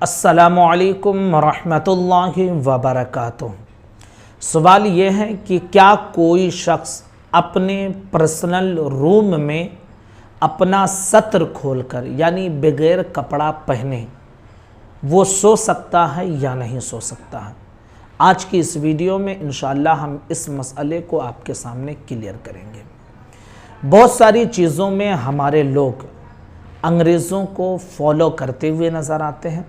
अस्सलामुअलैकुम वरहमतुल्लाहि वबरकातुह। सवाल ये है कि क्या कोई शख्स अपने पर्सनल रूम में अपना सत्र खोलकर यानी बगैर कपड़ा पहने वो सो सकता है या नहीं सो सकता है। आज की इस वीडियो में इंशाअल्लाह हम इस मसले को आपके सामने क्लियर करेंगे। बहुत सारी चीज़ों में हमारे लोग अंग्रेज़ों को फॉलो करते हुए नज़र आते हैं।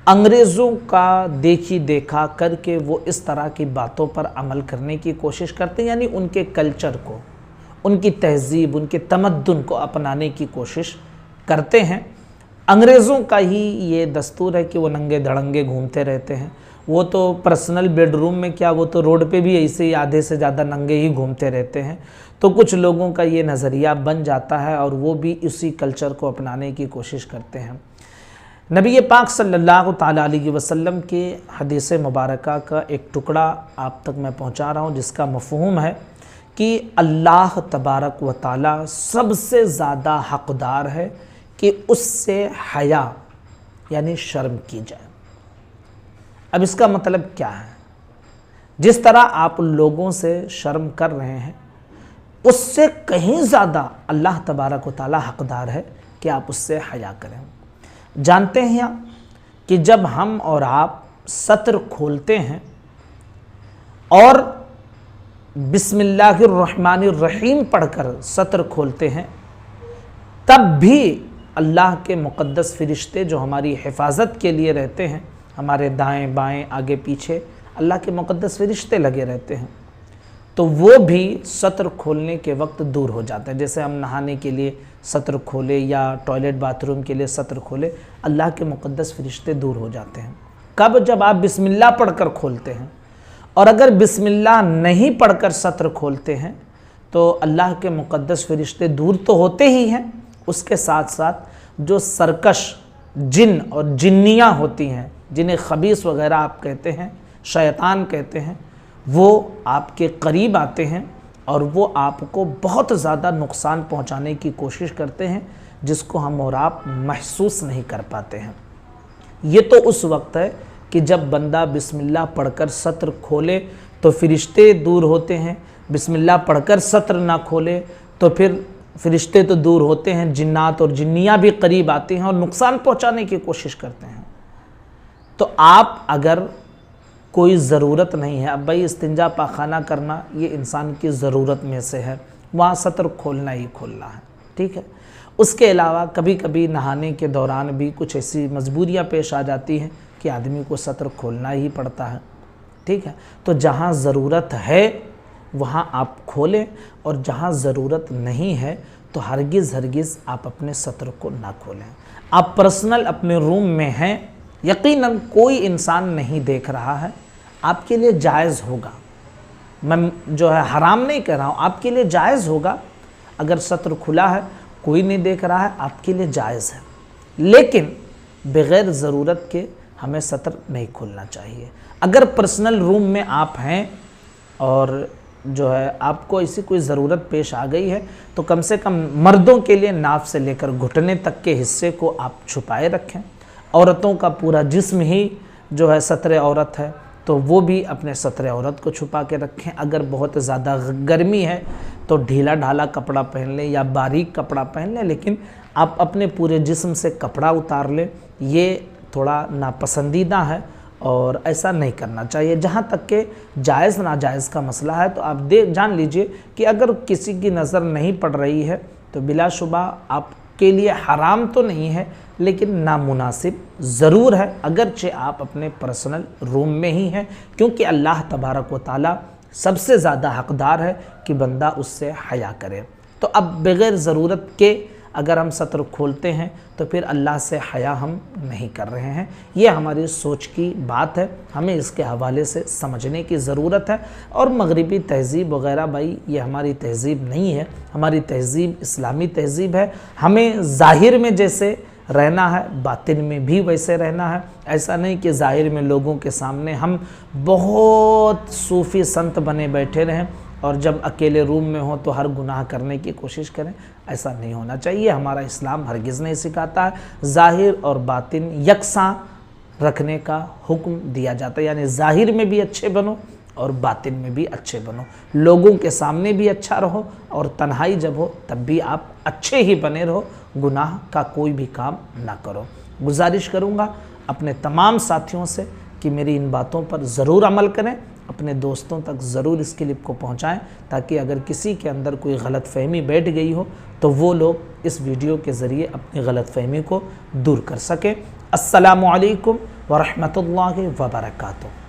अंग्रेज़ों का देखी देखा करके वो इस तरह की बातों पर अमल करने की कोशिश करते हैं, यानी उनके कल्चर को, उनकी तहज़ीब, उनके तमद्दुन को अपनाने की कोशिश करते हैं। अंग्रेज़ों का ही ये दस्तूर है कि वो नंगे धड़ंगे घूमते रहते हैं। वो तो पर्सनल बेडरूम में क्या, वो तो रोड पे भी ऐसे ही आधे से ज़्यादा नंगे ही घूमते रहते हैं। तो कुछ लोगों का ये नज़रिया बन जाता है और वो भी इसी कल्चर को अपनाने की कोशिश करते हैं। नबी पाक सल्लल्लाहु ताला अलैहि वसल्लम के हदीस मुबारका का एक टुकड़ा आप तक मैं पहुंचा रहा हूं, जिसका मफ़हूम है कि अल्लाह तबारक व ताला सबसे ज़्यादा हक़दार है कि उससे हया यानी शर्म की जाए। अब इसका मतलब क्या है? जिस तरह आप लोगों से शर्म कर रहे हैं, उससे कहीं ज़्यादा अल्लाह तबारक व ताला हक़दार है कि आप उससे हया करें। जानते हैं आप कि जब हम और आप सत्र खोलते हैं और बिस्मिल्लाहिर्रहमानिर्रहीम पढ़कर सत्र खोलते हैं, तब भी अल्लाह के मुक़द्दस फ़रिश्ते जो हमारी हिफाजत के लिए रहते हैं, हमारे दाएं बाएं आगे पीछे अल्लाह के मुक़द्दस फ़रिश्ते लगे रहते हैं, तो वो भी सत्र खोलने के वक्त दूर हो जाते हैं। जैसे हम नहाने के लिए सत्र खोले या टॉयलेट बाथरूम के लिए सत्र खोले, अल्लाह के मुक़द्दस फ़रिश्ते दूर हो जाते हैं। कब? जब आप बिस्मिल्लाह पढ़कर खोलते हैं। और अगर बिस्मिल्लाह नहीं पढ़कर सत्र खोलते हैं तो अल्लाह के मुक़द्दस फ़रिश्ते दूर तो होते ही हैं, उसके साथ साथ जो सरकश जिन और जिन्नियाँ होती हैं, जिन्हें खबीस वगैरह आप कहते हैं, शैतान कहते हैं, वो आपके करीब आते हैं और वो आपको बहुत ज़्यादा नुकसान पहुंचाने की कोशिश करते हैं, जिसको हम और आप महसूस नहीं कर पाते हैं। ये तो उस वक्त है कि जब बंदा बिस्मिल्लाह पढ़कर सत्र खोले तो फ़रिश्ते दूर होते हैं, बिस्मिल्लाह पढ़कर सत्र ना खोले तो फिर फ़रिश्ते तो दूर होते हैं, जिन्नात और जिन्नियाँ भी करीब आती हैं और नुकसान पहुँचाने की कोशिश करते हैं। तो आप अगर कोई ज़रूरत नहीं है, अब भाई इस्तिंजा पाखाना करना ये इंसान की ज़रूरत में से है, वहाँ सत्र खोलना ही खोलना है, ठीक है। उसके अलावा कभी कभी नहाने के दौरान भी कुछ ऐसी मजबूरियाँ पेश आ जाती हैं कि आदमी को सत्र खोलना ही पड़ता है, ठीक है। तो जहाँ ज़रूरत है वहाँ आप खोलें और जहाँ ज़रूरत नहीं है तो हरगिज़ आप अपने सत्र को ना खोलें। आप पर्सनल अपने रूम में हैं, यकीनन कोई इंसान नहीं देख रहा है, आपके लिए जायज़ होगा, मैं जो है हराम नहीं कह रहा हूँ, आपके लिए जायज़ होगा। अगर सत्र खुला है, कोई नहीं देख रहा है, आपके लिए जायज़ है, लेकिन बग़ैर ज़रूरत के हमें सत्र नहीं खोलना चाहिए। अगर पर्सनल रूम में आप हैं और जो है आपको ऐसी कोई ज़रूरत पेश आ गई है, तो कम से कम मर्दों के लिए नाफ से लेकर घुटने तक के हिस्से को आप छुपाए रखें। औरतों का पूरा जिस्म ही जो है सत्र औरत है, तो वो भी अपने सत्र औरत को छुपा के रखें। अगर बहुत ज़्यादा गर्मी है तो ढीला ढाला कपड़ा पहन लें या बारीक कपड़ा पहन लें, लेकिन आप अपने पूरे जिस्म से कपड़ा उतार लें, ये थोड़ा नापसंदीदा है और ऐसा नहीं करना चाहिए। जहाँ तक के जायज़ नाजायज़ का मसला है तो आप जान लीजिए कि अगर किसी की नज़र नहीं पड़ रही है तो बिलाशुबा आपके लिए हराम तो नहीं है, लेकिन नामुनासिब ज़रूर है, अगरचे आप अपने पर्सनल रूम में ही हैं, क्योंकि अल्लाह तबारक व ताला सबसे ज़्यादा हक़दार है कि बंदा उससे हया करे। तो अब बग़ैर ज़रूरत के अगर हम सत्र खोलते हैं तो फिर अल्लाह से हया हम नहीं कर रहे हैं। ये हमारी सोच की बात है, हमें इसके हवाले से समझने की ज़रूरत है। और मगरिबी तहज़ीब वग़ैरह, भाई ये हमारी तहज़ीब नहीं है, हमारी तहज़ीब इस्लामी तहज़ीब है। हमें ज़ाहिर में जैसे रहना है, बातिन में भी वैसे रहना है। ऐसा नहीं कि ज़ाहिर में लोगों के सामने हम बहुत सूफ़ी संत बने बैठे रहें और जब अकेले रूम में हो तो हर गुनाह करने की कोशिश करें। ऐसा नहीं होना चाहिए, हमारा इस्लाम हरगिज़ नहीं सिखाता है। ज़ाहिर और बातिन यकसां रखने का हुक्म दिया जाता है। यानी ज़ाहिर में भी अच्छे बनो और बातिन में भी अच्छे बनो, लोगों के सामने भी अच्छा रहो और तन्हाई जब हो तब भी आप अच्छे ही बने रहो, गुनाह का कोई भी काम ना करो। गुजारिश करूँगा अपने तमाम साथियों से कि मेरी इन बातों पर ज़रूर अमल करें, अपने दोस्तों तक ज़रूर इस क्लिप को पहुंचाएं, ताकि अगर किसी के अंदर कोई गलतफ़हमी बैठ गई हो तो वो लोग इस वीडियो के ज़रिए अपनी गलतफ़हमी को दूर कर सकें। अस्सलामु अलैकुम व रहमतुल्लाहि व बरकातुहू।